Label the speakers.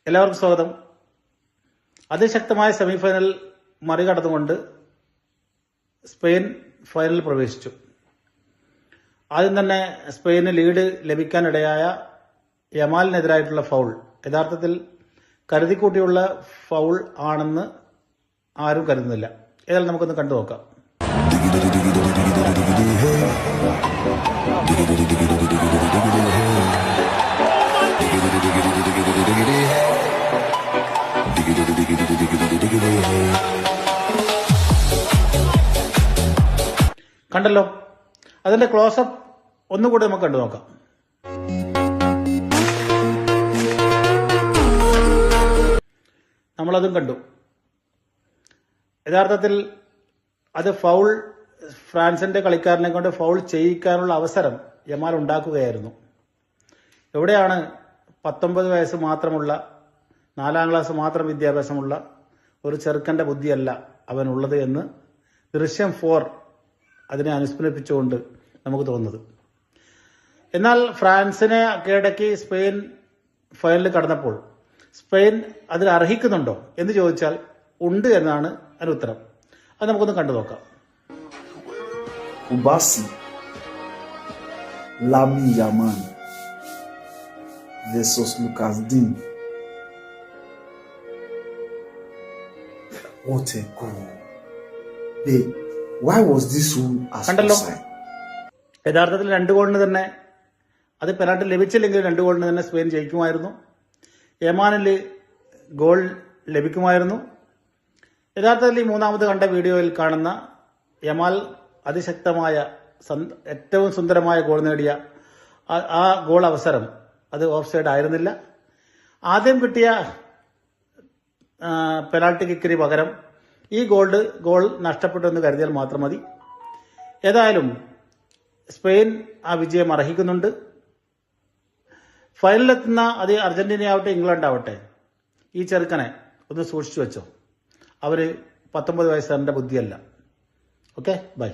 Speaker 1: എല്ലാവർക്കും സ്വാഗതം. അതിശക്തമായ സെമിഫൈനൽ മറികടന്നുകൊണ്ട് സ്പെയിൻ ഫൈനലിൽ പ്രവേശിച്ചു. ആദ്യം തന്നെ സ്പെയിന് ലീഡ് ലഭിക്കാനിടയായ യമാലിനെതിരായിട്ടുള്ള ഫൗൾ യഥാർത്ഥത്തിൽ കരുതിക്കൂട്ടിയുള്ള ഫൗൾ ആണെന്ന് ആരും കരുതുന്നില്ല. ഏതായാലും നമുക്കൊന്ന് കണ്ടു നോക്കാം. കണ്ടല്ലോ, അതിന്റെ ക്ലോസപ്പ് ഒന്നുകൂടി നമുക്ക് കണ്ടു നോക്കാം. നമ്മളതും കണ്ടു. യഥാർത്ഥത്തിൽ അത് ഫൗൾ, ഫ്രാൻസിന്റെ കളിക്കാരനെ കൊണ്ട് ഫൗൾ ചെയ്യിക്കാനുള്ള അവസരം യമാൽ ഉണ്ടാക്കുകയായിരുന്നു. എവിടെയാണ് 19 വയസ്സ് മാത്രമുള്ള, 4ാം ക്ലാസ് മാത്രം വിദ്യാഭ്യാസമുള്ള ഒരു ചെറുക്കന്റെ ബുദ്ധിയല്ല അവനുള്ളത് എന്ന് ദൃശ്യം 4 അതിനെ അനുസ്മരിപ്പിച്ചുകൊണ്ട് നമുക്ക് തോന്നുന്നത്. എന്നാൽ ഫ്രാൻസിനെ കീഴടക്കി സ്പെയിൻ ഫൈനലിൽ കടന്നപ്പോൾ സ്പെയിൻ അതിൽ അർഹിക്കുന്നുണ്ടോ എന്ന് ചോദിച്ചാൽ ഉണ്ട് എന്നാണ് അതിന് ഉത്തരം. അത് നമുക്കൊന്ന് കണ്ടു നോക്കാം.
Speaker 2: Kubasi, Lamine Yamal versus Lucas Digne. What a goal. Babe, why was this rule as offside?
Speaker 1: യഥാർത്ഥത്തിൽ 2 ഗോളിന് തന്നെ, അത് പെനാൽറ്റി ലഭിച്ചില്ലെങ്കിൽ 2 ഗോളിന് തന്നെ സ്പെയിൻ ജയിക്കുമായിരുന്നു. യമാനിൽ ഗോൾ ലഭിക്കുമായിരുന്നു. യഥാർത്ഥത്തിൽ ഈ മൂന്നാമത് കണ്ട വീഡിയോയിൽ കാണുന്ന യമാൽ അതിശക്തമായ ഏറ്റവും സുന്ദരമായ ഗോൾ നേടിയ ആ ഗോൾ അവസരം അത് ഓഫ് സൈഡ് ആയിരുന്നില്ല. ആദ്യം കിട്ടിയ പെനാൽറ്റി കിക്കിന് പകരം ഈ ഗോൾ നഷ്ടപ്പെട്ടു എന്ന് കരുതിയാൽ മാത്രം മതി. ഏതായാലും സ്പെയിൻ ആ വിജയം അർഹിക്കുന്നുണ്ട്. ഫൈനലിലെത്തുന്ന അത് അർജന്റീനയാവട്ടെ ഇംഗ്ലണ്ട് ആവട്ടെ, ഈ ചെറുക്കനെ ഒന്ന് സൂക്ഷിച്ചു വെച്ചോ. അവര് 19 വയസ്സുകാരന്റെ ബുദ്ധിയല്ല. Okay, by.